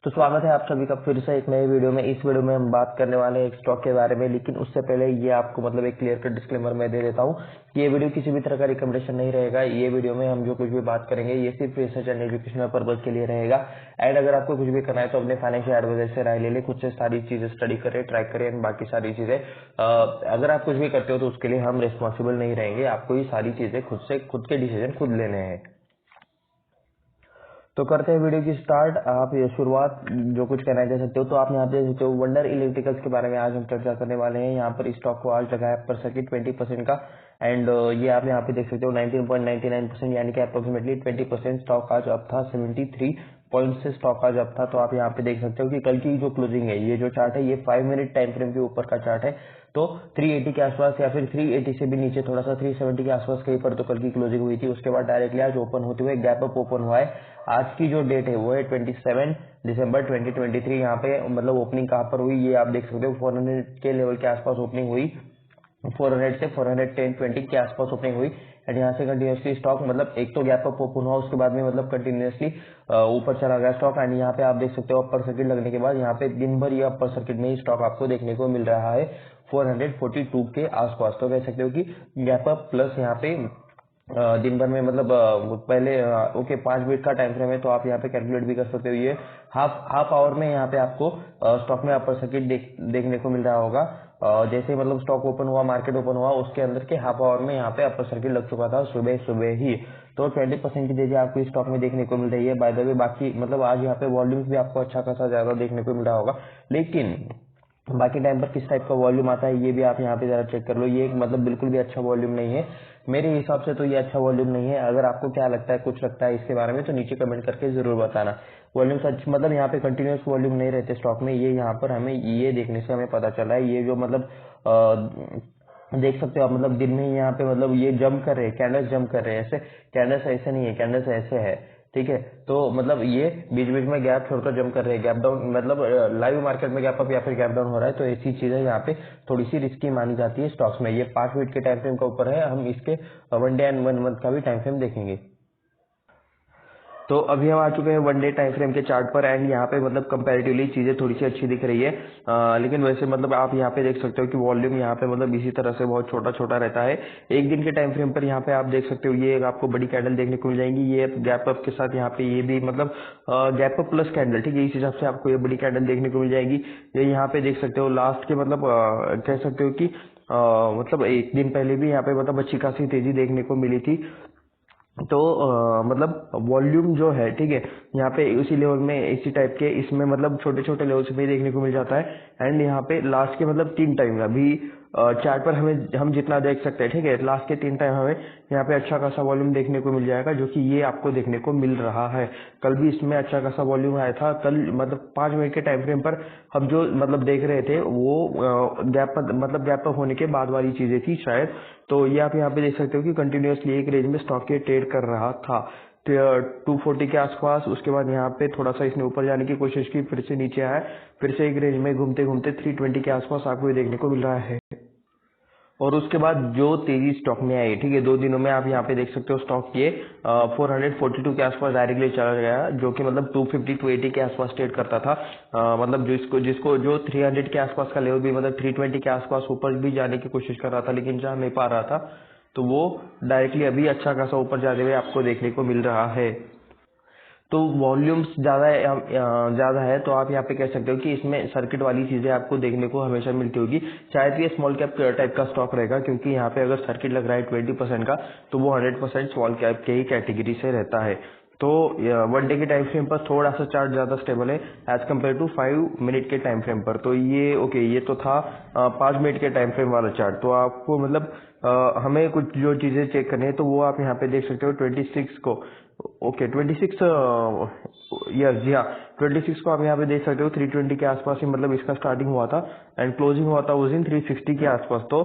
तो स्वागत है आप सभी का फिर से एक नए वीडियो में। इस वीडियो में हम बात करने वाले हैं एक स्टॉक के बारे में, लेकिन उससे पहले ये आपको मतलब एक क्लियर कट डिस्क्लेमर मैं दे देता हूँ कि ये वीडियो किसी भी तरह का रिकमेंडेशन नहीं रहेगा। ये वीडियो में हम जो कुछ भी बात करेंगे ये सिर्फ रिसर्च एंड एजुकेशनल पर्पज के लिए रहेगा। एंड अगर आपको कुछ भी करना है तो अपने फाइनेंशियल एडवाइजर से राय ले ले, खुद से सारी चीजें स्टडी करें, ट्राई करें एंड बाकी सारी चीजें। अगर आप कुछ भी करते हो तो उसके लिए हम रिस्पॉन्सिबल नहीं रहेंगे। आपको ये सारी चीजें खुद के डिसीजन खुद लेने हैं। तो करते हैं वीडियो की स्टार्ट। आप ये शुरुआत जो कुछ कहना चाह सकते हो तो आप यहाँ पे देख सकते हो वंडर इलेक्ट्रिकल्स के बारे में आज हम चर्चा करने वाले हैं। यहाँ पर स्टॉक को आज लगा है पर सर्किट 20% का। एंड ये आप यहाँ पे देख सकते हो 19.99% यानी कि अप्रोक्सीमेटली 20% स्टॉक आज अप था। 73 पॉइंट से स्टॉक आज अप था। तो आप यहाँ पे देख सकते हो कि कल की जो क्लोजिंग है, ये जो चार्ट है ये 5 मिनट टाइम फ्रेम के ऊपर का चार्ट है। तो 380 के आसपास या फिर 380 से भी नीचे थोड़ा सा 370 के आसपास कहीं पर तो कल की क्लोजिंग हुई थी। उसके बाद डायरेक्टली आज ओपन होते हुए गैप अप ओपन हुआ है। आज की जो डेट है वो है 27 दिसंबर 2023। यहाँ पे मतलब ओपनिंग कहाँ पर हुई ये आप देख सकते हो। 400 के लेवल के आसपास ओपनिंग हुई, 400 से 410-20 के आसपास ओपनिंग हुई। एंड यहाँ से कंटिन्यूसली स्टॉक मतलब एक तो गैप अप ओपन हुआ, उसके बाद में मतलब कंटिन्यूसली ऊपर चला गया स्टॉक। एंड यहाँ पे आप देख सकते हो अपर सर्किट लगने के बाद यहाँ पे दिन भर ये अपर सर्किट में ही स्टॉक आपको देखने को मिल रहा है 442 के आसपास। तो कह सकते हो कि गैप अप प्लस यहाँ पे दिन भर में मतलब पहले ओके 5 मिनट का टाइम फ्रेम है तो आप यहाँ पे कैलकुलेट भी कर सकते हो। ये हाफ आवर में यहाँ पे आपको स्टॉक में अपर सर्किट देखने को मिल रहा होगा। जैसे मतलब स्टॉक ओपन हुआ, मार्केट ओपन हुआ, उसके अंदर के हाफ आवर में यहाँ पे अपर सर्किट लग चुका था सुबह ही। तो 20% की तेजी आपको स्टॉक में देखने को मिल रही है। बाय द वे बाकी मतलब आज यहाँ पे वॉल्यूम्स भी आपको अच्छा खासा ज्यादा देखने को मिल रहा होगा, लेकिन बाकी टाइम पर किस टाइप का वॉल्यूम आता है ये भी आप यहाँ पे जरा चेक कर लो। ये मतलब बिल्कुल भी अच्छा वॉल्यूम नहीं है मेरे हिसाब से, तो ये अच्छा वॉल्यूम नहीं है। अगर आपको क्या लगता है, कुछ लगता है इसके बारे में तो नीचे कमेंट करके जरूर बताना। वॉल्यूम सच मतलब यहाँ पे कंटिन्यूस वॉल्यूम नहीं रहते स्टॉक में, ये यहाँ पर हमें ये देखने से हमें पता चला है। ये जो मतलब देख सकते हो आप मतलब दिन में ही यहाँ पे मतलब ये जंप कर रहे हैं, कैंडल्स जंप कर रहे हैं। ऐसे कैंडल्स ऐसे नहीं है, कैंडल्स ऐसे है, ठीक है। तो मतलब ये बीच बीच में गैप छोड़कर जंप कर रहे हैं। गैप डाउन मतलब लाइव मार्केट में गैप अप या फिर गैप डाउन हो रहा है, तो ऐसी चीजें यहाँ पे थोड़ी सी रिस्की मानी जाती है स्टॉक्स में। ये 5 मिनट के टाइम फ्रेम का ऊपर है, हम इसके 1 डे एंड 1 मंथ का भी टाइम फ्रेम देखेंगे। तो अभी हम आ चुके हैं 1 डे टाइम फ्रेम के चार्ट पर। एंड यहाँ पे मतलब कंपैरेटिवली चीजें थोड़ी सी अच्छी दिख रही है। लेकिन वैसे मतलब आप यहाँ पे देख सकते हो कि वॉल्यूम यहाँ पे मतलब इसी तरह से बहुत छोटा छोटा रहता है। एक दिन के टाइम फ्रेम पर यहाँ पे आप देख सकते हो ये आपको बड़ी कैंडल देखने को मिल जाएंगी। ये गैप अप के साथ यहाँ पे ये भी मतलब गैप अप प्लस कैंडल, ठीक है। इस हिसाब से आपको ये बड़ी कैंडल देखने को मिल जाएगी। ये यहाँ पे देख सकते हो लास्ट के मतलब कह सकते हो कि मतलब एक दिन पहले भी यहाँ पे मतलब अच्छी खासी तेजी देखने को मिली थी। तो मतलब वॉल्यूम जो है, ठीक है, यहाँ पे उसी लेवल में इसी टाइप के इसमें मतलब छोटे छोटे लेवल्स पे देखने को मिल जाता है। एंड यहाँ पे लास्ट के मतलब 3 टाइम अभी चार्ट पर हम जितना देख सकते हैं, ठीक है, लास्ट के 3 टाइम हमें यहाँ पे अच्छा खासा वॉल्यूम देखने को मिल जाएगा, जो कि ये आपको देखने को मिल रहा है। कल भी इसमें अच्छा खासा वॉल्यूम आया था। कल मतलब 5 मिनट के टाइम फ्रेम पर हम जो मतलब देख रहे थे वो गैप अप होने के बाद वाली चीजें थी शायद। तो ये आप यहाँ पे देख सकते हो कि कंटिन्यूसली एक रेंज में स्टॉक ये ट्रेड कर रहा था 240 के आसपास। उसके बाद यहाँ पे थोड़ा सा इसने ऊपर जाने की कोशिश की, फिर से नीचे आया, फिर से एक रेंज में घूमते घूमते 320 के आसपास आपको ये देखने को मिल रहा है। और उसके बाद जो तेजी स्टॉक में आई, ठीक है, 2 दिनों में आप यहाँ पे देख सकते हो स्टॉक ये 442 के आसपास डायरेक्टली चला गया, जो कि मतलब 250-280 के आसपास ट्रेड करता था। मतलब जिसको जो 300 के आसपास का लेवल भी मतलब 320 के आसपास ऊपर भी जाने की कोशिश कर रहा था, लेकिन जा नहीं पा रहा था। तो वो डायरेक्टली अभी अच्छा खासा ऊपर जाते हुए आपको देखने को मिल रहा है। तो वॉल्यूम्स ज्यादा है तो आप यहाँ पे कह सकते हो कि इसमें सर्किट वाली चीजें आपको देखने को हमेशा मिलती होगी। शायद ये स्मॉल कैप टाइप का स्टॉक रहेगा, क्योंकि यहाँ पे अगर सर्किट लग रहा है 20% का तो वो 100% स्मॉल कैप के ही कैटेगरी से रहता है। तो 1 डे के टाइम फ्रेम पर थोड़ा सा चार्ट ज्यादा स्टेबल है एज कम्पेयर टू 5 मिनट के टाइम फ्रेम पर। तो ये ओके, ये तो था 5 मिनट के टाइम फ्रेम वाला चार्ट। तो आपको मतलब हमें कुछ जो चीजें चेक करनी है तो वो आप यहाँ पे देख सकते हो 26 को। ओके 26 यस जी हाँ, 26 को आप यहाँ पे देख सकते हो 320 के आसपास ही मतलब इसका स्टार्टिंग हुआ था एंड क्लोजिंग हुआ था उस दिन 360 के आसपास। तो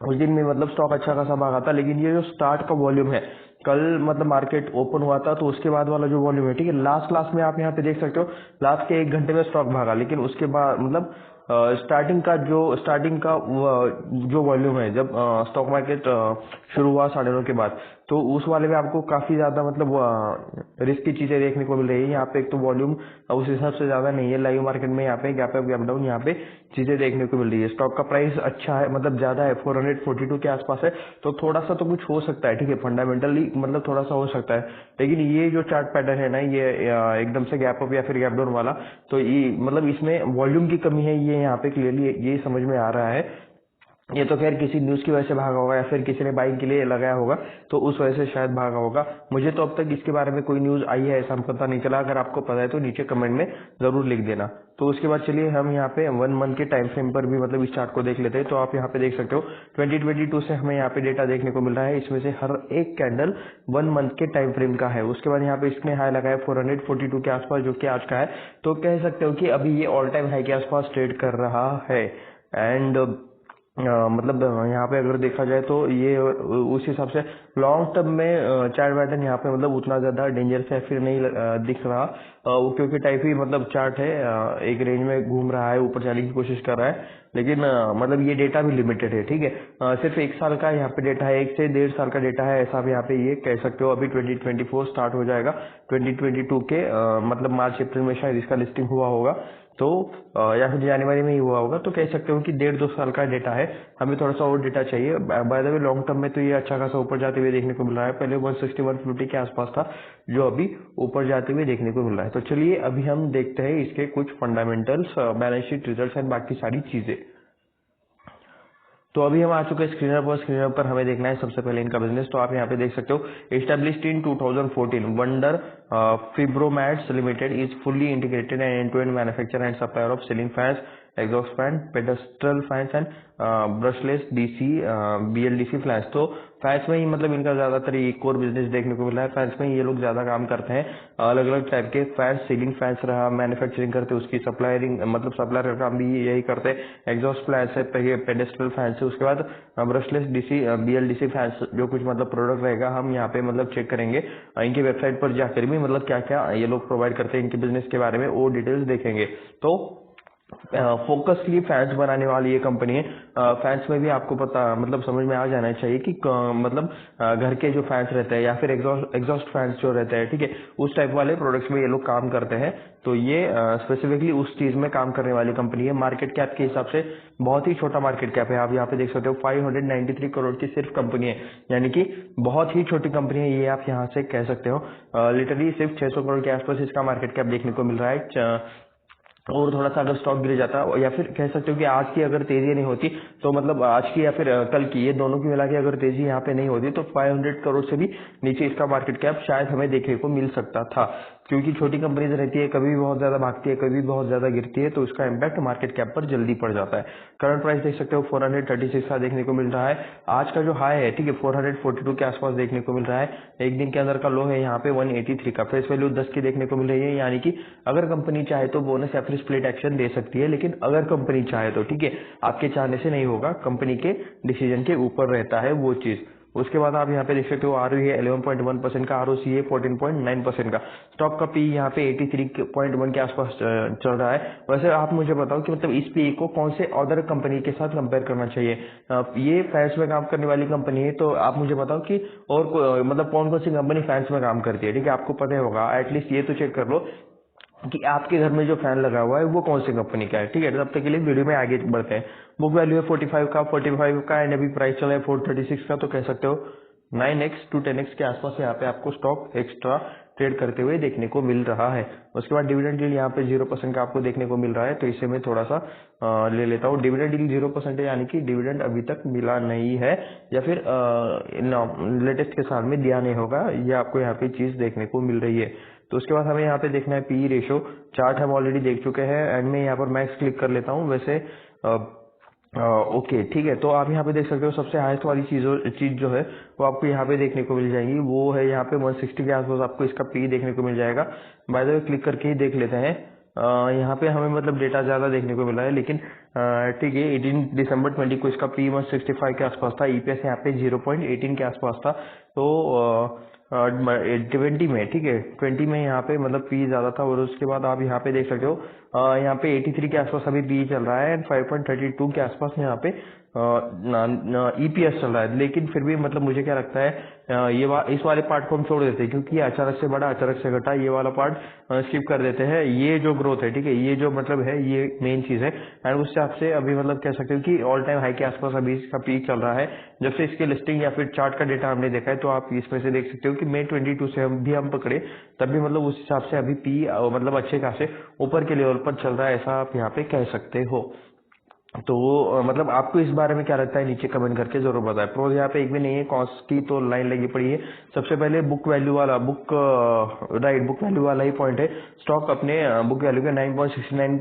उस दिन में मतलब स्टॉक अच्छा खासा भागा था। लेकिन ये जो स्टार्ट का वॉल्यूम है कल मतलब मार्केट ओपन हुआ था तो उसके बाद वाला जो वॉल्यूम है, ठीक है, लास्ट में आप यहाँ पे देख सकते हो लास्ट के 1 घंटे में स्टॉक भागा, लेकिन उसके बाद मतलब स्टार्टिंग का जो वॉल्यूम है जब स्टॉक मार्केट शुरू हुआ 9:30 के बाद, तो उस वाले में आपको काफी ज्यादा मतलब रिस्क की चीजें देखने को मिल रही है। यहाँ पे एक तो वॉल्यूम उस हिसाब से ज्यादा नहीं है लाइव मार्केट में, यहाँ पे गैप अप गैप डाउन यहाँ पे चीजें देखने को मिल रही है। स्टॉक का प्राइस अच्छा है, मतलब ज्यादा है, 442 के आसपास है, तो थोड़ा सा तो कुछ हो सकता है, ठीक है, फंडामेंटली मतलब थोड़ा सा हो सकता है। लेकिन ये जो चार्ट पैटर्न है ना, ये एकदम से गैप अप या फिर गैप डाउन वाला, तो ये मतलब इसमें वॉल्यूम की कमी है, ये यहाँ पे क्लियरली ये समझ में आ रहा है। ये तो खैर किसी न्यूज की वजह से भागा होगा या फिर किसी ने बाइंग के लिए लगाया होगा, तो उस वजह से शायद भागा होगा। मुझे तो अब तक इसके बारे में कोई न्यूज आई है ऐसा पता नहीं चला। अगर आपको पता है तो नीचे कमेंट में जरूर लिख देना। तो उसके बाद चलिए हम यहाँ पे 1 मंथ के टाइम फ्रेम पर भी मतलब इस चार्ट को देख लेते हैं। तो आप यहाँ पे देख सकते हो 2022 से हमें यहाँ पे डेटा देखने को मिल रहा है। इसमें से हर एक कैंडल 1 मंथ के टाइम फ्रेम का है। उसके बाद यहाँ पे इसने हाई लगाया 442 के आसपास, जो कि आज का है। तो कह सकते हो कि अभी ये ऑल टाइम हाई के आसपास ट्रेड कर रहा है। एंड मतलब यहाँ पे अगर देखा जाए तो ये उस हिसाब से लॉन्ग टर्म में चार्ट पैटर्न यहाँ पे मतलब उतना ज्यादा डेंजर से फिर नहीं दिख रहा, क्योंकि टाइप ही मतलब चार्ट है, एक रेंज में घूम रहा है, ऊपर जाने की कोशिश कर रहा है। लेकिन मतलब ये डेटा भी लिमिटेड है, ठीक है, सिर्फ 1 साल का यहाँ पे डेटा है, 1 से 1.5 साल का डेटा है, ऐसा आप यहाँ पे ये कह सकते हो। अभी 2024 स्टार्ट हो जाएगा, 2022 के मतलब मार्च अप्रैल में शायद इसका लिस्टिंग हुआ होगा, तो या फिर जनवरी में ही हुआ होगा। तो कह सकते हो कि 1.5-2 साल का डेटा है, हमें थोड़ा सा और डेटा चाहिए। By the way long term में तो ये अच्छा खासा ऊपर जाते हुए देखने को मिल रहा है। पहले 160-150 के आसपास था, जो अभी ऊपर जाते हुए देखने को मिल रहा है। तो चलिए अभी हम देखते हैं इसके कुछ fundamentals, balance sheet, result and बाकी सारी चीजें। तो अभी हम आ चुके हैं स्क्रीनर पर हमें देखना है सबसे पहले इनका बिजनेस। तो आप यहाँ पे देख सकते हो, established in 2014, Wonder Fibromats limited is fully integrated end end to end manufacture and supplier of ceiling fans, exhaust fan, pedestal fans and brushless DC BLDC flash. तो फैंस में ही मतलब इनका ज्यादातर ये कोर बिजनेस देखने को मिल रहा है। फैंस में ये लोग ज्यादा काम करते हैं, अलग अलग टाइप के फैंस, सीलिंग फैंस रहा, मैन्युफैक्चरिंग करते हैं, उसकी सप्लायरिंग मतलब सप्लायर का काम भी यही करते हैं। एग्जॉस्ट फैंस है, पेडेस्ट्रल फैंस है, उसके बाद ब्रशलेस डीसी बीएलडीसी फैंस, जो कुछ मतलब प्रोडक्ट रहेगा हम यहाँ पे मतलब चेक करेंगे। इनकी वेबसाइट पर जाकर भी मतलब क्या क्या ये लोग प्रोवाइड करते हैं इनके बिजनेस के बारे में वो डिटेल्स देखेंगे। तो फोकसली फैंस बनाने वाली ये कंपनी है। फैंस में भी आपको पता मतलब समझ में आ जाना चाहिए कि मतलब घर के जो फैंस रहते हैं या फिर एग्जॉस्ट फैंस जो रहते हैं, ठीक है, उस टाइप वाले प्रोडक्ट्स में ये लोग काम करते हैं। तो ये स्पेसिफिकली उस चीज में काम करने वाली कंपनी है। मार्केट कैप के हिसाब से बहुत ही छोटा मार्केट कैप है। आप यहाँ पे देख सकते हो 593 करोड़ की सिर्फ कंपनी है, यानी कि बहुत ही छोटी कंपनी है ये, आप यहाँ से कह सकते हो। लिटरली सिर्फ 600 करोड़ के आसपास इसका मार्केट कैप देखने को मिल रहा है। और थोड़ा सा अगर स्टॉक गिर जाता या फिर कह सकते हो कि आज की अगर तेजी नहीं होती, तो मतलब आज की या फिर कल की, ये दोनों की मिला के अगर तेजी यहाँ पे नहीं होती तो 500 करोड़ से भी नीचे इसका मार्केट कैप शायद हमें देखने को मिल सकता था। क्योंकि छोटी कंपनीज रहती है, कभी भी बहुत ज्यादा भागती है, कभी भी बहुत ज्यादा गिरती है, तो उसका इम्पैक्ट मार्केट कैप पर जल्दी पड़ जाता है। करंट प्राइस देख सकते हो 436 का देखने को मिल रहा है। आज का जो हाई है, ठीक है, 442 के आसपास देखने को मिल रहा है। एक दिन के अंदर का लो है यहाँ पे 183 का। फेस वैल्यू 10 की देखने को मिल रही है, यानी कि अगर कंपनी चाहे तो बोनस या फिर स्प्लिट एक्शन दे सकती है, लेकिन अगर कंपनी चाहे तो, ठीक है, आपके चाहने से नहीं होगा, कंपनी के डिसीजन के ऊपर रहता है वो चीज। उसके बाद आप यहाँ पे देख सकते हो आरओई है 11.1% का, आरओसी है 14.9% का। स्टॉक का पी यहाँ पे 83.1 के आसपास चल रहा है। वैसे आप मुझे बताओ कि मतलब इस पी को कौन से अदर कंपनी के साथ कंपेयर करना चाहिए। ये फैंस में काम करने वाली कंपनी है, तो आप मुझे बताओ कि और मतलब कौन कौन सी कंपनी फैंस में काम करती है, ठीक है, आपको पता होगा, एटलीस्ट ये तो चेक कर लो कि आपके घर में जो फैन लगा हुआ है वो कौन सी कंपनी का है, ठीक है। तब तक के लिए वीडियो में आगे बढ़ते हैं। बुक वैल्यू है 45 का एंड अभी प्राइस चला है 436 का, तो कह सकते हो 9x to 10x के आसपास यहाँ पे आपको स्टॉक एक्स्ट्रा ट्रेड करते हुए देखने को मिल रहा है। उसके बाद डिविडेंड यील्ड यहाँ पे 0% का आपको देखने को मिल रहा है, तो इसे मैं थोड़ा सा ले लेता हूँ। डिविडेंड यील्ड 0% है, यानी कि डिविडेंड अभी तक मिला नहीं है या फिर लेटेस्ट के साल में दिया नहीं होगा, ये आपको यहाँ पे चीज देखने को मिल रही है। तो उसके बाद हमें यहाँ पे देखना है पी रेशो चार्ट, हम ऑलरेडी देख चुके हैं एंड मैं यहाँ पर मैक्स क्लिक कर लेता हूँ। वैसे ओके, ठीक है, तो आप यहाँ पे देख सकते हो सबसे हाईएस्ट वाली चीज जो है वो आपको यहाँ पे देखने को मिल जाएगी, वो है यहाँ पे 160 के आसपास आपको इसका पी देखने को मिल जाएगा। बाय द वे क्लिक करके ही देख लेते हैं। यहाँ पे हमें मतलब डेटा ज्यादा देखने को मिला है, लेकिन ठीक है, 18 दिसंबर 20 को इसका पी 165 के आसपास था, ईपीएस यहाँ पे 0.18 के आसपास था। तो 20 में, ठीक है, 20 में यहाँ पे मतलब पी ज्यादा था, और उसके बाद आप यहाँ पे देख सकते हो यहाँ पे 83 के आसपास अभी पी चल रहा है, एंड 5.32 के आसपास यहाँ पे ईपीएस चल रहा है। लेकिन फिर भी मतलब मुझे क्या लगता है इस वाले पार्ट को हम छोड़ देते हैं, क्योंकि ये अचानक से बढ़ा अचानक से घटा, ये वाला पार्ट स्किप कर देते हैं। ये जो ग्रोथ है, ठीक है, ये जो मतलब है ये मेन चीज है। एंड उस हिसाब से अभी मतलब कह सकते हो कि ऑल टाइम हाई के आसपास अभी इसका पीक चल रहा है। जब से इसकी लिस्टिंग या फिर चार्ट का डेटा हमने देखा है, तो आप इसमें से देख सकते हो कि मई 22 से हम पकड़े, तब भी मतलब उस हिसाब से अभी पी मतलब अच्छे खासे ऊपर के लेवल पर चल रहा है, ऐसा आप यहाँ पे कह सकते हो। तो मतलब आपको इस बारे में क्या लगता है, नीचे कमेंट करके जरूर बताएं। प्रोज यहाँ पे एक भी नहीं है, कॉस्ट की तो लाइन लगी पड़ी है। सबसे पहले बुक वैल्यू वाला बुक वैल्यू वाला ही पॉइंट है। स्टॉक अपने बुक वैल्यू के 9.69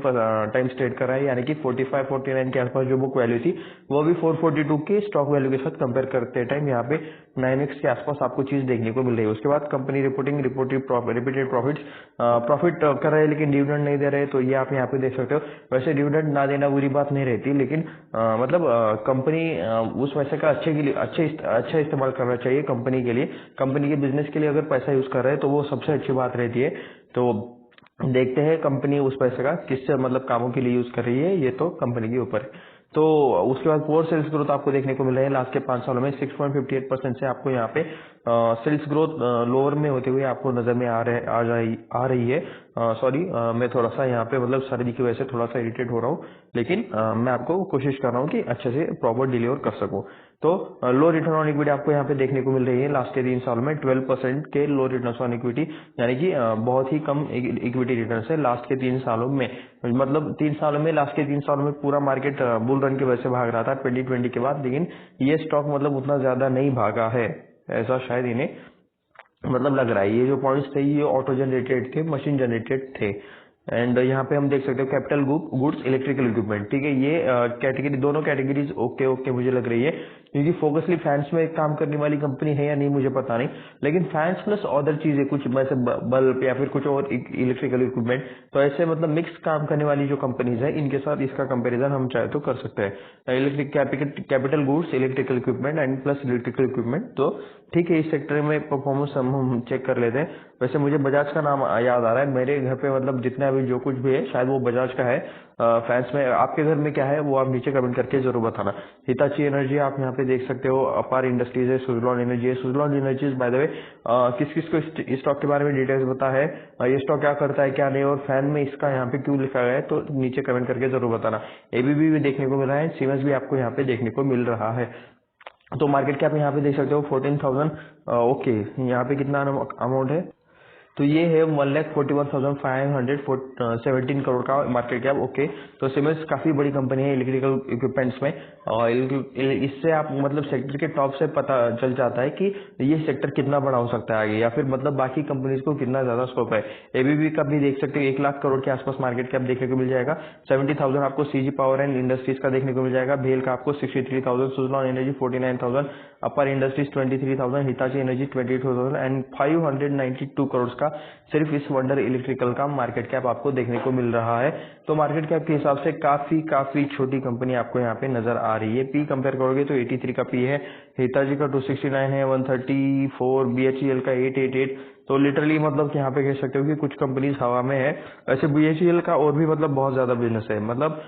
टाइम्स ट्रेड कर रहा है, यानी कि 45-49 के आसपास जो बुक वैल्यू थी वो भी 442 के स्टॉक वैल्यू के साथ कंपेयर करते टाइम यहाँ पे 9x के आसपास आपको चीज देखने को मिल रही है। उसके बाद कंपनी रिपोर्टेड प्रॉफिट कर रहे हैं, लेकिन डिविडेंड नहीं दे रहे, तो ये आप यहाँ पे देख सकते हो। वैसे डिविडेंड ना देना बुरी बात नहीं रहती, लेकिन मतलब कंपनी उस पैसे का अच्छा इस्तेमाल करना चाहिए कंपनी के लिए। कंपनी के बिजनेस के लिए अगर पैसा यूज कर रहे हैं तो वो सबसे अच्छी बात रहती है। तो देखते हैं कंपनी उस पैसे का किस मतलब कामों के लिए यूज कर रही है, ये तो कंपनी के ऊपर है। तो उसके बाद कोर सेल्स ग्रोथ आपको देखने को मिल रहा है लास्ट के 5 सालों में 6.58% से आपको यहाँ पे सेल्स ग्रोथ लोअर में होते हुए आपको नजर में आ रही है। सॉरी, मैं थोड़ा सा यहाँ पे मतलब सर्दी की वजह से थोड़ा सा इरिटेट हो रहा हूँ, लेकिन मैं आपको कोशिश कर रहा हूँ कि अच्छे से प्रॉपर डिलीवर कर सकूँ। तो लो रिटर्न ऑन इक्विटी आपको यहाँ पे देखने को मिल रही है लास्ट के 3 सालों में 12% के लो रिटर्न ऑन इक्विटी, यानी कि बहुत ही कम इक्विटी रिटर्न है लास्ट के 3 सालों में। मतलब 3 सालों में, लास्ट के 3 सालों में पूरा मार्केट बुल रन की वजह से भाग रहा था 2020 के बाद, लेकिन ये स्टॉक मतलब उतना ज्यादा नहीं भागा है, ऐसा शायद इन्हें मतलब लग रहा है। ये जो पॉइंट्स थे ये ऑटो जनरेटेड थे, मशीन जनरेटेड थे। एंड यहाँ पे हम देख सकते हो कैपिटल गुड्स, इलेक्ट्रिकल इक्विपमेंट, ठीक है, ये कैटेगरी, दोनों कैटेगरीज ओके मुझे लग रही है, क्योंकि फोकसली फैंस में काम करने वाली कंपनी है या नहीं मुझे पता नहीं, लेकिन फैंस प्लस अदर चीजें कुछ वैसे बल्ब या फिर कुछ और इलेक्ट्रिकल इक्विपमेंट, तो ऐसे मतलब मिक्स काम करने वाली जो कंपनीज है इनके साथ इसका कंपेरिजन हम चाहे तो कर सकते हैं। Electric capital goods, electrical equipment and plus electrical equipment, तो ठीक है, इस सेक्टर में परफॉर्मेंस हम चेक कर लेते हैं। वैसे मुझे बजाज का नाम याद आ रहा है, मेरे घर पे मतलब जितना भी जो कुछ भी है शायद वो बजाज का है। फैंस में आपके घर में क्या है वो आप नीचे कमेंट करके जरूर बताना। हिताची एनर्जी आप यहाँ पे देख सकते हो, अपार इंडस्ट्रीज है, सुजलॉन एनर्जी है। Suzlon energies by the way किस किस को इस स्टॉक के बारे में डिटेल्स पता है, ये स्टॉक क्या करता है क्या नहीं, और फैन में इसका यहाँ पे क्यों लिखा गया है, तो नीचे कमेंट करके जरूर बताना। एबीबी भी देखने को मिल रहा है, सीमेंस भी आपको यहाँ पे देखने को मिल रहा है। तो मार्केट कैप यहाँ पे देख सकते हो 14,000, ओके, यहाँ पे कितना अमाउंट है, तो ये है 1,41,517 करोड़ का मार्केट कैप। ओके, तो सिमेंस काफी बड़ी कंपनी है इलेक्ट्रिकल इक्विपमेंट्स में, और इससे आप मतलब सेक्टर के टॉप से पता चल जाता है कि ये सेक्टर कितना बड़ा हो सकता है आगे, या फिर मतलब बाकी कंपनीज को कितना ज्यादा स्कोप है। एबीबी का भी देख सकते हो 1 लाख करोड़ के आसपास मार्केट कैप देखने को मिल जाएगा। 70,000 आपको सीजी पावर एंड इंडस्ट्रीज का देखने को मिल जाएगा। भेल का आपको 63,000, Suzlon energy 49,000, upper industries 23,000, Hitachi energy 22,000 and 592 crore का सिर्फ इस वंडर इलेक्ट्रिकल का मार्केट कैप आपको देखने को मिल रहा है। तो मार्केट कैप के हिसाब से काफी छोटी कंपनी आपको यहाँ पे नजर आ रही है। पी कंपेयर करोगे तो 83 का पी है, हिताची का 269 है, 134, बीएचईएल का 888, तो लिटरली मतलब यहाँ पे कह सकते हो कि कुछ कंपनीज हवा में है। वैसे बीएचईएल का और भी मतलब बहुत ज्यादा बिजनेस है, मतलब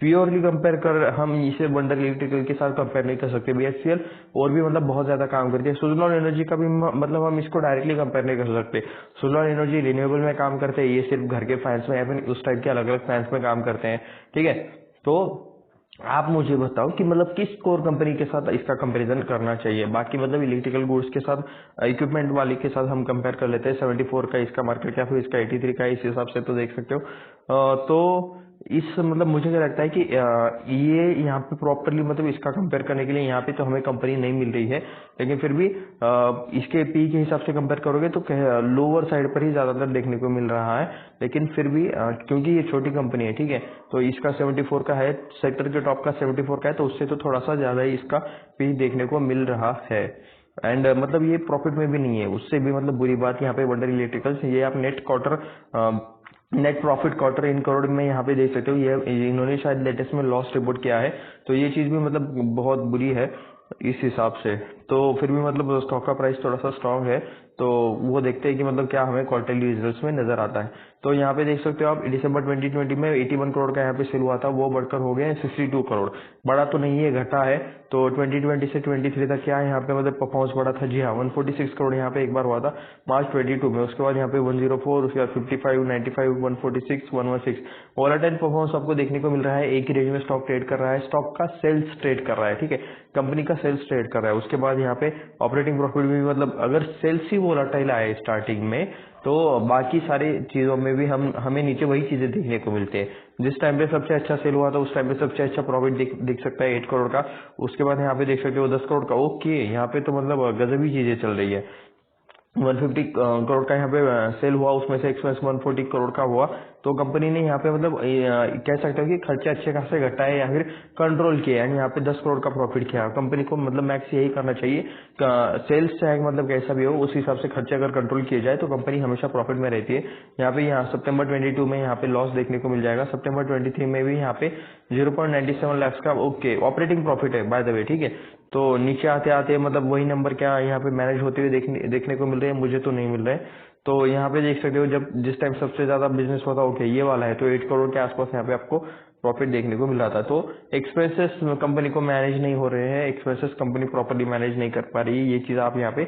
प्योरली कंपेयर कर हम इसे वंडर इलेक्ट्रिकल के साथ कंपेयर नहीं कर सकते। बीएचईएल और भी मतलब बहुत ज्यादा काम करती है। सुजलॉन एनर्जी का भी मतलब हम इसको डायरेक्टली कंपेयर नहीं कर सकते। सुजलॉन एनर्जी रिन्यूएबल में काम करते हैं, ये सिर्फ घर के फैंस में या फिर उस टाइप के अलग अलग फैंस में काम करते हैं, ठीक है। तो आप मुझे बताओ कि मतलब किस कोर कंपनी के साथ इसका कंपैरिजन करना चाहिए। बाकी मतलब इलेक्ट्रिकल गुड्स के साथ, इक्विपमेंट वाली के साथ हम कंपेयर कर लेते हैं। 74 का इसका मार्केट कैप है, इसका 83 का, इस हिसाब से तो देख सकते हो। तो इस मतलब मुझे क्या लगता है कि ये यहाँ पे प्रॉपरली मतलब इसका कंपेयर करने के लिए यहाँ पे तो हमें कंपनी नहीं मिल रही है, लेकिन फिर भी इसके पी के हिसाब से कंपेयर करोगे तो लोअर साइड पर ही ज्यादातर देखने को मिल रहा है। लेकिन फिर भी क्योंकि ये छोटी कंपनी है, ठीक है, तो इसका 74 का है, सेक्टर के टॉप का 74 का है, तो उससे तो थोड़ा सा ज्यादा ही इसका पी देखने को मिल रहा है। एंड मतलब ये प्रॉफिट में भी नहीं है, उससे भी मतलब बुरी बात यहाँ पे वंडर इलेक्ट्रिकल्स, ये आप net profit quarter in crore में यहाँ पे देख सकते हो। ये इन्होंने शायद लेटेस्ट में लॉस रिपोर्ट किया है, तो ये चीज भी मतलब बहुत बुरी है। इस हिसाब से। तो फिर भी मतलब स्टॉक का प्राइस थोड़ा सा स्ट्रांग है, तो वो देखते हैं कि मतलब क्या हमें क्वार्टरली रिजल्ट्स में नजर आता है। तो यहाँ पे देख सकते हो आप दिसंबर 2020 में 81 करोड़ का यहाँ पे सेल हुआ था, वो बढ़कर हो गया है 62 करोड़। बड़ा तो नहीं है, घटा है। तो 2020 से 23 तक क्या है यहाँ पे मतलब परफॉर्मेंस बढ़ा था। जी हाँ, 146 करोड़ यहाँ पे एक बार हुआ था मार्च 22 में, उसके बाद यहाँ पे 104, उसके बाद 55, 95, 146, 116। वॉलेटाइल परफॉर्मेंस आपको देखने को मिल रहा है। एक ही रेंज में स्टॉक ट्रेड कर रहा है, स्टॉक का सेल्स ट्रेड कर रहा है, ठीक है, कंपनी का सेल्स ट्रेड कर रहा है। उसके बाद यहाँ पे ऑपरेटिंग प्रॉफिट भी मतलब अगर सेल्स ही वोलाटाइल आए स्टार्टिंग में, तो बाकी सारी चीजों में भी हमें नीचे वही चीजें देखने को मिलते हैं। जिस टाइम पे सबसे अच्छा सेल हुआ था उस टाइम पे सबसे अच्छा प्रॉफिट दिख सकता है 8 करोड़ का। उसके बाद यहाँ पे देख सकते हो 10 करोड़ का। ओके, यहाँ पे तो मतलब गजब ही चीजें चल रही है। 150 करोड़ का यहाँ पे सेल हुआ, उसमें से एक्सपेंस 140 करोड़ का हुआ। तो कंपनी ने यहाँ पे मतलब कह सकते हो कि खर्चे अच्छे खासे घटाए या फिर कंट्रोल किए, यानी यहाँ पे 10 करोड़ का प्रॉफिट किया। कंपनी को मतलब मैक्स यही करना चाहिए, सेल्स चाहे मतलब कैसा भी हो उस हिसाब से खर्चे अगर कंट्रोल किए जाए तो कंपनी हमेशा प्रॉफिट में रहती है। यहाँ पे सितंबर 22 में यहाँ पे लॉस देखने को मिल जाएगा। सितंबर 23 में भी यहाँ पे 0.97 लाख का ओके ऑपरेटिंग प्रॉफिट है बाय द वे, ठीक है। तो नीचे आते आते मतलब वही नंबर क्या यहाँ पे मैनेज होते हुए देखने को मिल रहे हैं, मुझे तो नहीं मिल रहे हैं। तो यहाँ पे देख सकते हो जब जिस टाइम सबसे ज्यादा बिजनेस होता ओके ये वाला है, तो 8 करोड़ के आसपास यहाँ पे आपको प्रॉफिट देखने को मिल रहा था। तो एक्सपेंसेस कंपनी को मैनेज नहीं हो रहे हैं, एक्सपेंसेस कंपनी प्रॉपर्ली मैनेज नहीं कर पा रही है। ये चीज आप यहाँ पे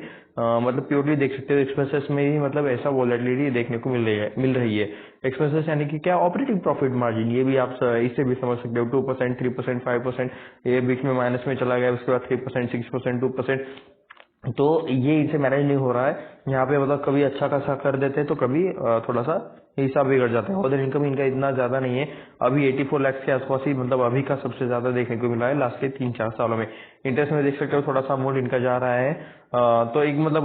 मतलब प्योरली देख सकते हो। एक्सपेंसेस में ही मतलब ऐसा वॉलेटिलिटी देखने को मिल रही है। एक्सपेंसेस यानी कि क्या, ऑपरेटिंग प्रॉफिट मार्जिन, ये भी आप इससे भी समझ सकते हो। 2%, 3%, 5%, ये बीच में माइनस में चला गया, उसके बाद 3%, 6%, 2%। तो ये इनसे मैनेज नहीं हो रहा है। यहाँ पे मतलब कभी अच्छा खासा कर देते हैं तो कभी थोड़ा सा हिसाब बिगड़ जाता है। अदर इनकम इनका इतना ज्यादा नहीं है, अभी 84 लाख के आसपास ही मतलब अभी का सबसे ज्यादा देखने को मिला है लास्ट के 3-4 सालों में। इंटरेस्ट में देख सकते हो थोड़ा सा अमाउंट इनका जा रहा है। तो एक मतलब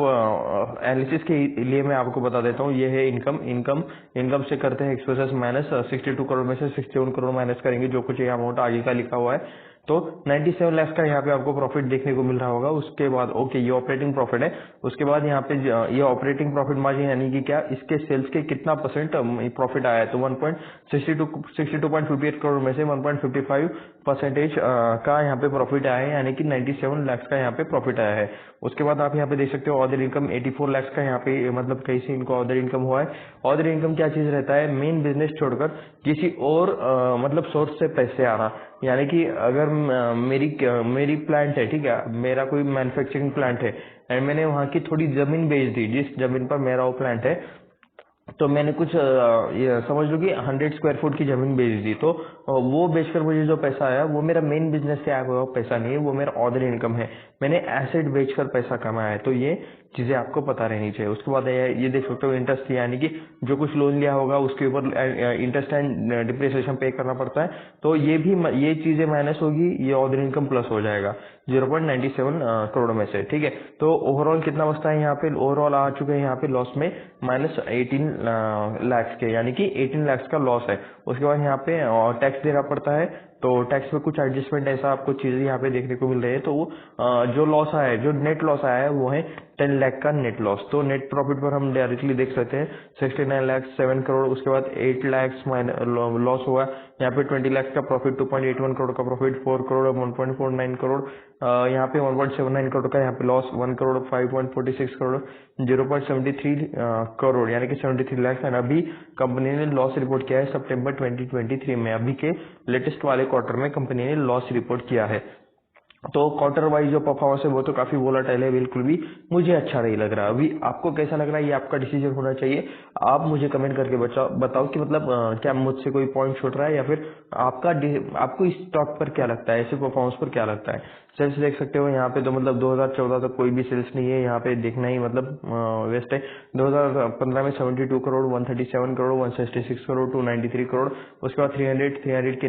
एनालिसिस के लिए मैं आपको बता देता हूँ, ये है इनकम। इनकम से करते हैं एक्सपेंसेस माइनस। 62 करोड़ में से 61 करोड़ माइनस करेंगे, जो कुछ ये अमाउंट आगे का लिखा हुआ है। तो 97 लाख का यहाँ पे आपको प्रॉफिट देखने को मिल रहा होगा। उसके बाद ओके ये ऑपरेटिंग प्रॉफिट है। उसके बाद यहाँ पे ये ऑपरेटिंग प्रॉफिट मार्जिन यानी कि क्या, इसके सेल्स के कितना परसेंट प्रॉफिट आया है। तो 62.58 करोड़ में से 1.55% का यहाँ पे प्रॉफिट आया है, यानी कि 97 लाख का यहाँ पे प्रॉफिट आया है। उसके बाद आप यहाँ पे देख सकते हो अदर इनकम 84 लाख का यहाँ पे मतलब कैसे इनको अदर इनकम हुआ है। अदर इनकम क्या चीज रहता है, मेन बिजनेस छोड़कर किसी और मतलब सोर्स से पैसे आना। यानी कि अगर मेरी प्लांट है, ठीक है, मेरा कोई मैन्युफैक्चरिंग प्लांट है एंड मैंने वहां की थोड़ी जमीन बेच दी, जिस जमीन पर मेरा वो प्लांट है, तो मैंने कुछ ये समझ लो कि 100 स्क्वायर फुट की जमीन बेच दी। तो वो बेचकर मुझे जो पैसा आया वो मेरा मेन बिजनेस से आया हुआ पैसा नहीं है, वो मेरा अदर इनकम है। मैंने एसेट बेचकर पैसा कमाया है। तो ये चीजें आपको पता रहनी चाहिए। उसके बाद ये देख सकते हो इंटरेस्ट, यानी कि जो कुछ लोन लिया होगा उसके ऊपर इंटरेस्ट एंड डिप्रिसिएशन पे करना पड़ता है। तो ये चीजें माइनस होगी, ये अदर इनकम प्लस हो जाएगा 0.97 करोड़ में से, ठीक है। तो ओवरऑल कितना बचता है यहाँ पे, ओवरऑल आ चुके हैं यहाँ पे लॉस में -18 लाख के, यानी कि 18 लाख का लॉस है। उसके बाद यहाँ पे टैक्स देना पड़ता है, तो टैक्स में कुछ एडजस्टमेंट ऐसा आपको चीजें यहाँ पे देखने को मिल रही है। तो जो लॉस आया है, जो नेट लॉस आया है वो है 10 लाख का नेट लॉस। तो नेट प्रॉफिट पर हम डायरेक्टली देख सकते हैं 69 लाख 7 करोड़। उसके बाद 8 लाख लॉस हुआ यहाँ पे, 20 लाख का प्रॉफिट, 2.81 करोड़ का प्रॉफिट, 4 करोड़ 1.49 करोड़, यहाँ पे 1.79 करोड़ का यहाँ पे लॉस, 1 करोड़ 5.46 करोड़, 0.73 करोड़ यानी कि 73 लाख। एंड अभी कंपनी ने लॉस रिपोर्ट किया है सितंबर 2023 में, अभी के लेटेस्ट वाले क्वार्टर में कंपनी ने लॉस रिपोर्ट किया है। तो क्वार्टर वाइज जो परफॉर्मेंस है वो तो काफी वोलाटाइल है, बिल्कुल भी मुझे अच्छा नहीं लग रहा। अभी आपको कैसा लग रहा है, ये आपका डिसीजन होना चाहिए। आप मुझे कमेंट करके बताओ कि मतलब क्या मुझसे कोई पॉइंट छूट रहा है, या फिर आपको इस स्टॉक पर क्या लगता है, ऐसे परफॉर्मेंस पर क्या लगता है। सेल्स देख सकते हो यहाँ पे, तो मतलब 2014 तक कोई भी सेल्स नहीं है, यहाँ पे देखना ही मतलब वेस्ट है। 2015 में 72 करोड़, 137 करोड़, 166 करोड़, 293 करोड़, उसके बाद 300 की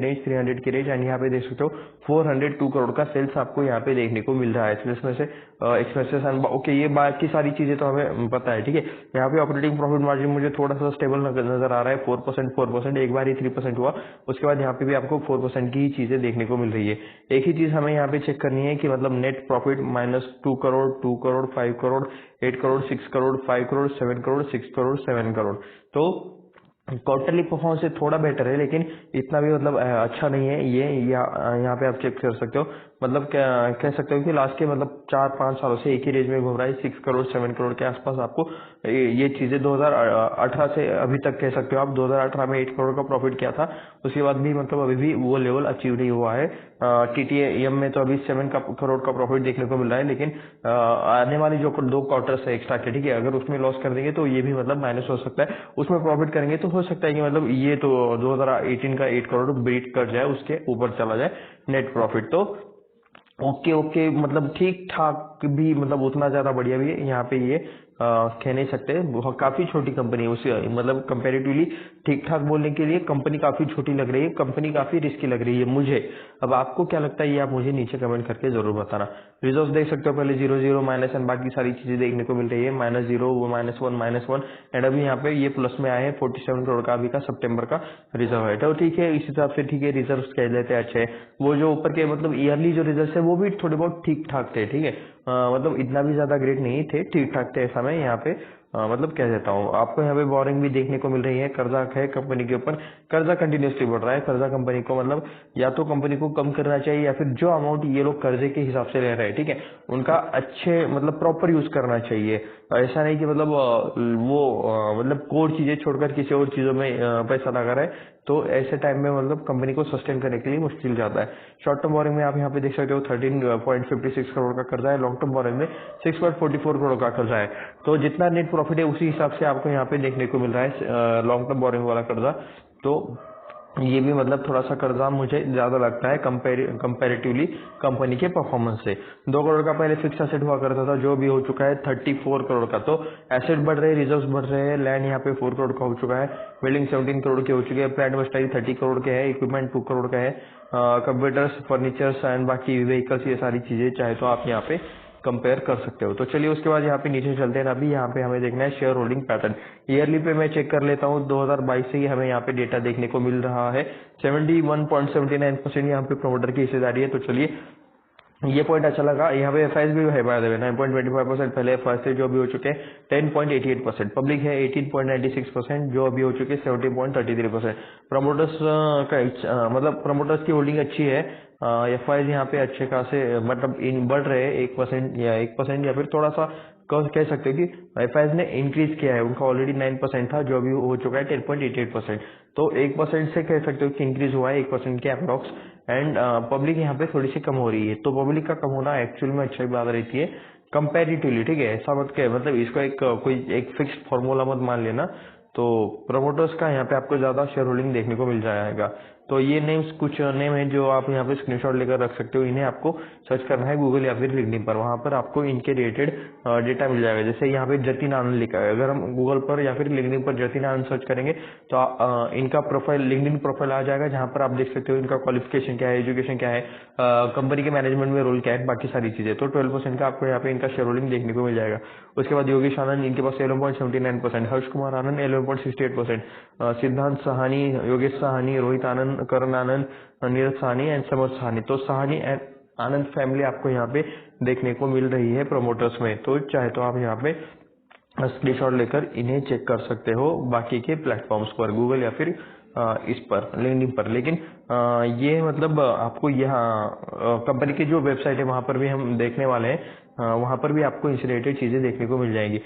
रेंज एंड यहाँ पे देख सकते हो 402 करोड़ का सेल्स आपको यहाँ पे देखने को मिल रहा है। सेल्स में से एक्सपेंसेस एंड ओके ये बाकी सारी चीजें तो हमें पता है, ठीक है। यहाँ पे ऑपरेटिंग प्रॉफिट मार्जिन मुझे थोड़ा सा स्टेबल नजर आ रहा है, 4%, एक बार ही 3% हुआ। उसके बाद यहाँ पे भी आपको 4% की ही चीजें देखने को मिल रही है। एक ही चीज हमें यहाँ पे चेक करनी है कि मतलब नेट प्रॉफिट -2 करोड़, 2 करोड़, 5 करोड़, 8 करोड़, 6 करोड़, 5 करोड़, 7 करोड़, 6 करोड़, 7 करोड़। तो क्वार्टरली परफॉर्मेंस से थोड़ा बेटर है, लेकिन इतना भी मतलब अच्छा नहीं है ये। यहाँ पे आप चेक कर सकते हो, मतलब कह सकते हो कि लास्ट के मतलब 4-5 सालों से एक ही रेंज में घूम रहा है, 6 करोड़ 7 करोड़ के आसपास आपको ये चीजें 2018 से अभी तक कह सकते हो आप। 2018 में 8 करोड़ का प्रॉफिट किया था, उसके बाद भी मतलब अभी भी वो लेवल अचीव नहीं हुआ है। टीटीएम में तो अभी 7 करोड़ का प्रॉफिट देखने को मिल रहा है, लेकिन आने वाली जो 2 क्वार्टर्स है एक्स्ट्रा के, ठीक है, अगर उसमें लॉस कर देंगे तो ये भी मतलब माइनस हो सकता है। उसमें प्रॉफिट करेंगे तो हो सकता है कि मतलब ये तो 2018 का 8 करोड़ बीट कर जाए, उसके ऊपर चला जाए नेट प्रॉफिट। तो ओके ओके, मतलब ठीक ठाक भी, मतलब उतना ज्यादा बढ़िया भी है यहाँ पे ये कह नहीं सकते। काफी छोटी कंपनी है उसे, मतलब कंपेरेटिवली ठीक ठाक बोलने के लिए कंपनी काफी छोटी लग रही है, कंपनी काफी रिस्की लग रही है मुझे। अब आपको क्या लगता है ये आप मुझे नीचे कमेंट करके जरूर बताना। रिजर्व देख सकते हो, पहले 0 माइनस एंड बाकी सारी चीजें देखने को मिल रही है, -0 -1 एंड अभी यहाँ पे ये प्लस में आए हैं। 47 करोड़ का अभी का सितंबर का रिजर्व है, तो ठीक है, इस हिसाब से ठीक है, रिजर्व कह लेते हैं अच्छे। वो जो ऊपर के मतलब ईयरली जो रिजल्ट है वो भी थोड़े बहुत ठीक ठाक थे, ठीक है, मतलब इतना भी ज्यादा ग्रेट नहीं थे, ठीक ठाक थे। ऐसा मैं यहाँ पे मतलब कह देता हूँ आपको। यहाँ पे बोरिंग भी देखने को मिल रही है, कर्जा है कंपनी के ऊपर, कर्जा कंटिन्यूसली बढ़ रहा है। कर्जा कंपनी को मतलब या तो कंपनी को कम करना चाहिए, या फिर जो अमाउंट ये लोग कर्जे के हिसाब से ले रहे हैं, ठीक है, उनका अच्छे मतलब प्रॉपर यूज करना चाहिए। ऐसा नहीं कि मतलब वो मतलब कोर चीजें छोड़कर किसी और चीजों में पैसा लगा रहे, तो ऐसे टाइम में मतलब कंपनी को सस्टेन करने के लिए मुश्किल जाता है। शॉर्ट टर्म बोरिंग में आप यहाँ पे देख सकते हो 13.56 करोड़ का कर्जा है, लॉन्ग टर्म बोरिंग में 6.44 करोड़ का कर्जा है। तो जितना नेट प्रॉफिट है उसी हिसाब से आपको यहाँ पे देखने को मिल रहा है लॉन्ग टर्म बोरिंग वाला कर्जा। तो ये भी मतलब थोड़ा सा कर्जा मुझे ज्यादा लगता है कंपेरेटिवली कंपनी के परफॉर्मेंस से। 2 करोड़ का पहले फिक्स एसेट हुआ करता था, जो भी हो चुका है 34 करोड़ का। तो एसेट बढ़ रहे हैं, रिजर्व्स बढ़ रहे हैं। लैंड यहाँ पे 4 करोड़ का हो चुका है, बिल्डिंग 17 करोड़ की हो चुकी है, प्लांट मशीनरी 30 करोड़ के है, इक्विपमेंट 2 करोड़ का है, कंप्यूटर्स फर्नीचर्स एंड बाकी व्हीकल्स, ये सारी चीजें चाहे तो आप यहाँ पे कंपेयर कर सकते हो। तो चलिए उसके बाद यहाँ पे नीचे चलते हैं। अभी यहाँ पे हमें देखना है शेयर होल्डिंग पैटर्न। ईयरली पे मैं चेक कर लेता हूँ, 2022 से ही हमें यहाँ पे डेटा देखने को मिल रहा है। 71.79% यहाँ पे प्रमोटर की हिस्सेदारी है। तो चलिए ये पॉइंट अच्छा लगा। यहाँ पे एफआईएस भी है बाय द वे, 9.25%, पहले एफआईएस थे जो अभी हो चुके हैं 10.88%, पब्लिक है 18.96%, जो अभी हो चुके हैं 70.33%। प्रमोटर्स का मतलब प्रमोटर्स की होल्डिंग अच्छी है। एफआईएस यहाँ पे अच्छे खासे मतलब इन बढ़ रहे हैं, 1% या 1% या फिर थोड़ा सा कह सकते हैं कि एफआईएस ने इंक्रीज किया है। उनका ऑलरेडी 9% था, जो अभी हो चुका है 10.88%। तो 1% से कह सकते हो कि इंक्रीज हुआ है, 1% के अप्रॉक्स। एंड पब्लिक यहाँ पे थोड़ी सी कम हो रही है। तो पब्लिक का कम होना एक्चुअल में अच्छी बात रहती है कंपेरेटिवली, ठीक है। ऐसा मत कहे मतलब इसको एक कोई एक फिक्स्ड फॉर्मूला मत मान लेना। तो प्रमोटर्स का यहाँ पे आपको ज्यादा शेयर होल्डिंग देखने को मिल जाएगा। तो ये नेम्स कुछ नेम है जो आप यहाँ पे स्क्रीनशॉट लेकर रख सकते हो। इन्हें आपको सर्च करना है गूगल या फिर लिंक्डइन पर, वहां पर आपको इनके रिलेटेड डेटा मिल जाएगा। जैसे यहाँ पे जतिन आनंद लिखा है, अगर हम गूगल पर या फिर लिंक्डइन पर जतिन आनंद सर्च करेंगे तो इनका प्रोफाइल, लिंक्डइन प्रोफाइल आ जाएगा, जहाँ पर आप देख सकते हो इनका क्वालिफिकेशन क्या है, एजुकेशन क्या है, कंपनी के मैनेजमेंट में रोल क्या है, बाकी सारी चीजें। तो 12% का आपको यहाँ पे इनका शेयर होल्डिंग देखने को मिल जाएगा। उसके बाद योगेश आनंद, इनके पास 11.79%, हर्ष कुमार आनंद 11.68%, सिद्धांत सहानी, योगेश सहानी, रोहित आनंद, करण आनंद, नीरज सहानी एंड समर्थ सहानी। तो सहानी एंड आनंद फैमिली आपको यहाँ पे देखने को मिल रही है प्रमोटर्स में। तो चाहे तो आप यहाँ पे स्क्रीनशॉट लेकर इन्हें चेक कर सकते हो बाकी के प्लेटफॉर्म्स पर, गूगल या फिर इस पर लिंक्डइन पर। लेकिन ये मतलब आपको यहाँ कंपनी की जो वेबसाइट है वहां पर भी हम देखने वाले हैं, वहां पर भी आपको इनसे रिलेटेड चीजें देखने को मिल जाएंगी।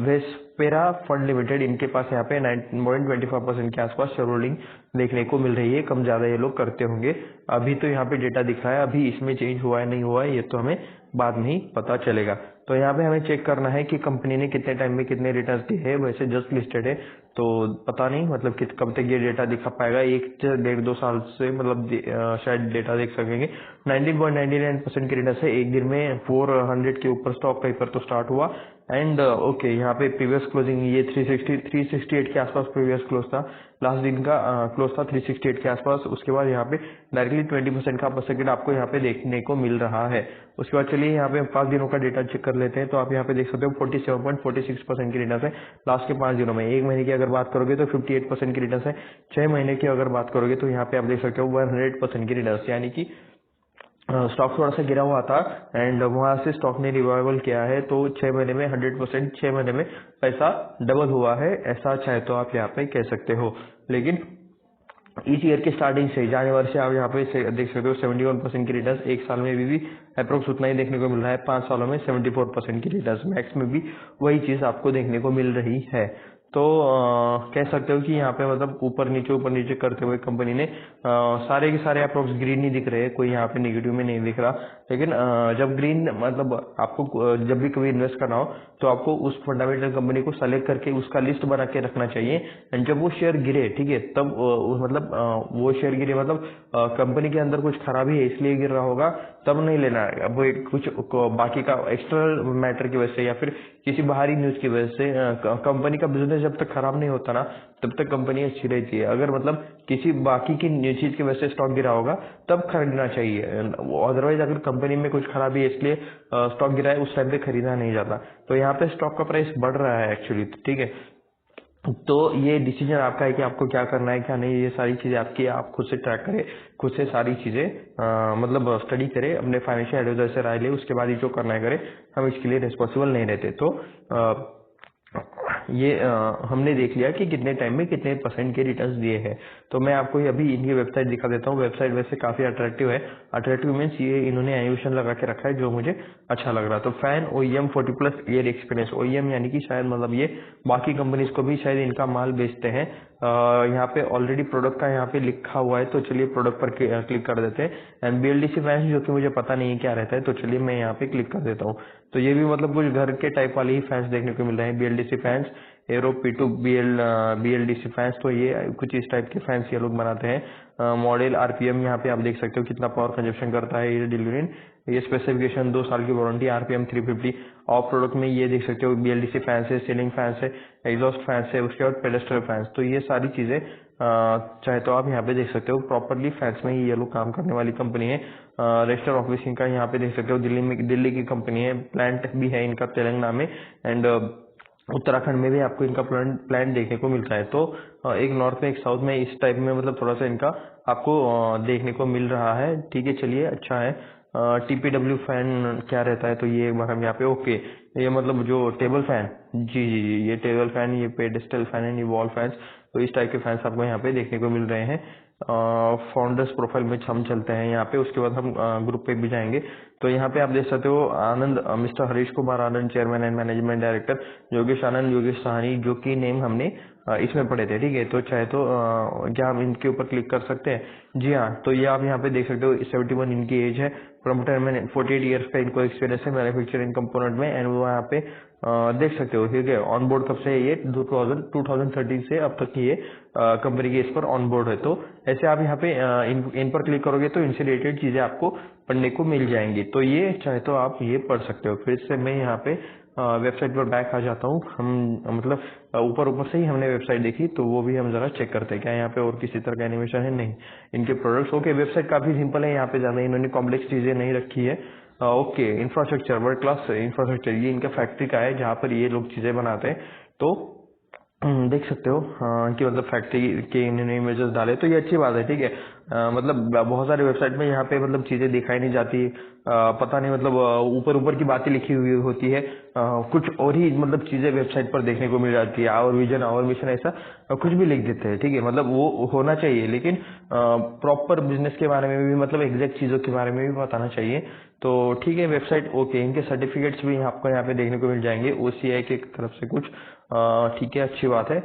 वेस्पेरा फंड लिमिटेड, इनके पास यहाँ पे 9.25% के आसपास शेयर होल्डिंग देखने को मिल रही है। कम ज्यादा ये लोग करते होंगे। अभी तो यहाँ पे डेटा दिख रहा है, अभी इसमें चेंज हुआ है नहीं हुआ है ये तो हमें बाद में ही पता चलेगा। तो यहाँ पे हमें चेक करना है कि कंपनी ने कितने टाइम में कितने रिटर्न दिए हैं। वैसे जस्ट लिस्टेड है तो पता नहीं मतलब कब तक ये डेटा दिखा पाएगा, 1-1.5-2 साल से मतलब शायद डेटा देख सकेंगे। 19.99% की रिटर्न है, एक दिन में 400 के ऊपर स्टॉक का पर तो स्टार्ट हुआ। एंड ओके, यहाँ पे प्रीवियस क्लोजिंग ये 368 के आसपास प्रीवियस क्लोज था, लास्ट दिन का क्लोज था 368 के आसपास। उसके बाद यहाँ पे डायरेक्टली 20% का परसेंटेज आपको यहाँ पे देखने को मिल रहा है। उसके बाद चलिए यहाँ पे 5 दिनों का डेटा चेक कर लेते हैं। तो आप यहाँ पे देख सकते हो 47.46% की रिटर्न है लास्ट के 5 दिनों में। एक महीने की अगर बात करोगे तो 58% की रिटर्न है। 6 महीने की अगर बात करोगे तो यहाँ पे आप देख सकते हो 100% की रिटर्न, यानी कि स्टॉक थोड़ा सा गिरा हुआ था एंड वहां से स्टॉक ने रिवाइवल किया है, तो 6 महीने में 100%, 6 महीने में पैसा डबल हुआ है, ऐसा चाहे तो आप यहाँ पे कह सकते हो। लेकिन इस ईयर के स्टार्टिंग से जनवरी से आप यहाँ पे देख सकते हो 71% की रिटर्न, एक साल में भी अप्रोक्स उतना ही देखने को मिल रहा है, 5 सालों में 74% की रिटर्न, मैक्स में भी वही चीज आपको देखने को मिल रही है। तो कह सकते हो कि यहाँ पे मतलब ऊपर नीचे करते हुए कंपनी ने सारे के सारे अप्रोक्स ग्रीन ही दिख रहे हैं, कोई यहाँ पे नेगेटिव में नहीं दिख रहा। लेकिन जब ग्रीन मतलब आपको जब भी कभी इन्वेस्ट करना हो तो आपको उस फंडामेंटल कंपनी को सेलेक्ट करके उसका लिस्ट बना के रखना चाहिए। एंड जब वो शेयर गिरे, ठीक है, तब वो शेयर गिरे मतलब कंपनी के अंदर कुछ खराबी है इसलिए गिर रहा होगा, तब नहीं लेना है। अब वो कुछ बाकी का एक्सटर्नल मैटर की वजह से या फिर किसी बाहरी न्यूज की वजह से कंपनी का बिजनेस जब तक खराब नहीं होता ना, तब तक कंपनी अच्छी रहती है। अगर मतलब किसी बाकी की चीज की वजह से स्टॉक गिरा होगा तब खरीदना चाहिए, अदरवाइज अगर कंपनी में कुछ खराबी है इसलिए स्टॉक गिरा है, उस टाइम पे खरीदा नहीं जाता। तो यहाँ पे स्टॉक का प्राइस बढ़ रहा है एक्चुअली, ठीक है। तो ये डिसीजन आपका है कि आपको क्या करना है क्या नहीं, ये सारी चीजें आपकी, आप खुद से ट्रैक करें, खुद से सारी चीजें मतलब स्टडी करें, अपने फाइनेंशियल एडवाइजर से राय ले, उसके बाद ही जो करना है करें। हम इसके लिए रिस्पॉन्सिबल नहीं रहते। तो ये हमने देख लिया कि कितने टाइम में कितने % के रिटर्न्स दिए हैं। तो मैं आपको अभी इनकी वेबसाइट दिखा देता हूँ। वेबसाइट वैसे काफी अट्रैक्टिव है। अट्रैक्टिव मीन्स ये इन्होंने एनिमेशन लगा के रखा है जो मुझे अच्छा लग रहा। तो fan OEM 40+ year experience, OEM यानी कि शायद मतलब ये बाकी कंपनीज को भी शायद इनका माल बेचते हैं। यहाँ पे ऑलरेडी प्रोडक्ट का यहाँ पे लिखा हुआ है, तो चलिए प्रोडक्ट पर क्लिक कर देते हैं। एंड BLDC फैंस, जो कि मुझे पता नहीं है क्या रहता है, तो चलिए मैं यहाँ पे क्लिक कर देता हूँ। तो ये भी मतलब कुछ घर के टाइप वाले ही फैंस देखने को मिल रहे हैं, BLDC fans, arrow P2 BLDC fans. तो ये कुछ इस टाइप के फैंस ये लोग बनाते हैं। मॉडल RPM यहाँ पे आप देख सकते हो कितना पावर कंजप्शन करता है ये डिलीवरी। ये स्पेसिफिकेशन 2 साल की वारंटी, RPM 350। और प्रोडक्ट में ये देख सकते हो BLDC फैंस है, सीलिंग फैंस है, एग्जॉस्ट फैंस है, उसके बाद पेडेस्ट्रल फैंस। तो ये सारी चीजें चाहे तो आप यहाँ पे देख सकते हो प्रॉपरली फैंस में ही ये लोग काम करने वाली कंपनी है। रजिस्टर ऑफिस इनका यहाँ पे देख सकते हो दिल्ली की कंपनी है। प्लांट भी है इनका तेलंगाना में एंड उत्तराखंड में भी आपको इनका प्लांट देखने को मिलता है। तो एक नॉर्थ में एक साउथ में इस टाइप में मतलब थोड़ा सा इनका आपको देखने को मिल रहा है। ठीक है, चलिए अच्छा है। TPW फैन क्या रहता है, तो ये एक बार हम यहाँ पे ओके, ये मतलब जो टेबल फैन, जी जी जी, ये टेबल फैन, ये पेडेस्टल फैन है, ये वॉल फैंस। तो इस टाइप के फैंस आपको यहाँ पे देखने को मिल रहे हैं। फाउंडर्स प्रोफाइल में हम चलते हैं यहाँ पे, उसके बाद हम ग्रुप पे भी जाएंगे। तो यहाँ पे आप देख सकते हो Anand, mister Harish Kumar Anand, chairman and management director, Yogesh Anand, Yogesh Sahni, जो कि नेम हमने इसमें पढ़े थे। ठीक है, तो चाहे तो क्या हम इनके ऊपर क्लिक कर सकते हैं? जी हाँ, तो ये आप यहाँ पे देख सकते हो 71 इनकी एज है, प्रमोटर में 48 ईयर्स का इनको एक्सपीरियंस है मैन्युफैक्चरिंग कंपोनेंट में। एंड वो यहाँ पे देख सकते हो, ठीक है, ऑन बोर्ड कब से है ये 2013 से अब तक ये कंपनी के इस पर ऑन बोर्ड है। तो ऐसे आप यहाँ पे इन पर क्लिक करोगे तो इनसे रिलेटेड चीजें आपको पढ़ने को मिल जाएंगी। तो ये चाहे तो आप ये पढ़ सकते हो। फिर से मैं यहाँ पे वेबसाइट पर बैक आ जाता हूँ। हम मतलब ऊपर से ही हमने वेबसाइट देखी, तो वो भी हम जरा चेक करते हैं क्या यहाँ पे और किसी तरह का एनिमेशन है। नहीं, इनके प्रोडक्ट्स ओके, वेबसाइट काफी सिंपल है, यहाँ पे ज्यादा इन्होंने कॉम्प्लेक्स चीजें नहीं रखी है। Okay, infrastructure, world class infrastructure, ये इनका फैक्ट्री का है जहाँ पर ये लोग चीजें बनाते हैं। तो देख सकते हो कि मतलब फैक्ट्री के इन्होंने इमेजेस डाले, तो ये अच्छी बात है। ठीक है, मतलब बहुत सारे वेबसाइट में यहाँ पे मतलब चीजें दिखाई नहीं जाती, पता नहीं मतलब ऊपर की बातें लिखी हुई होती है, कुछ और ही मतलब चीजें वेबसाइट पर देखने को मिल जाती है। आवर विजन, आवर मिशन, ऐसा कुछ भी लिख देते हैं। ठीक है, मतलब वो होना चाहिए, लेकिन प्रॉपर बिजनेस के बारे में भी मतलब एग्जैक्ट चीजों के बारे में भी बताना चाहिए। तो ठीक है, वेबसाइट ओके, इनके सर्टिफिकेट्स भी आपको यहाँ पे देखने को मिल जाएंगे OCI की तरफ से कुछ। ठीक है, अच्छी बात है।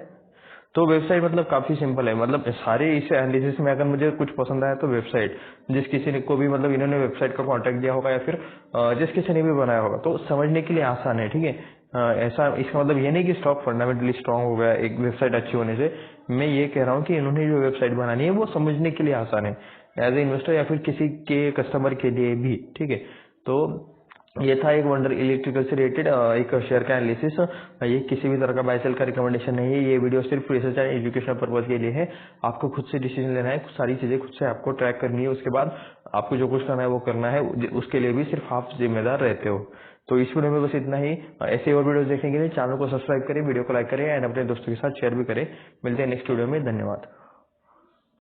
तो वेबसाइट मतलब काफी सिंपल है, मतलब सारे इस एनालिसिस में अगर मुझे कुछ पसंद आया तो वेबसाइट, जिस किसी ने को भी मतलब इन्होंने वेबसाइट का कांटेक्ट दिया होगा या फिर जिस किसी ने भी बनाया होगा, तो समझने के लिए आसान है। ठीक है, ऐसा इसका मतलब ये नहीं कि स्टॉक फंडामेंटली स्ट्रांग हो गया एक वेबसाइट अच्छी होने से। मैं ये कह रहा हूँ कि इन्होंने जो वेबसाइट बनानी है वो समझने के लिए आसान है, एज ए इन्वेस्टर या फिर किसी के कस्टमर के लिए भी। ठीक है, तो ये था एक वंडर इलेक्ट्रिकल से रिलेटेड एक शेयर का एनालिसिस। ये किसी भी तरह का बाय सेल का रिकमेंडेशन नहीं है, ये वीडियो सिर्फ रिसर्च एंड एजुकेशनल पर्पज के लिए है। आपको खुद से डिसीजन लेना है, सारी चीजें खुद से आपको ट्रैक करनी है, उसके बाद आपको जो कुछ करना है वो करना है, उसके लिए भी सिर्फ आप जिम्मेदार रहते हो। तो इस वीडियो में बस इतना ही। ऐसे और वीडियो देखने के लिए चैनल को सब्सक्राइब करें, वीडियो को लाइक करें एंड अपने दोस्तों के साथ शेयर भी करें। मिलते हैं नेक्स्ट वीडियो में, धन्यवाद।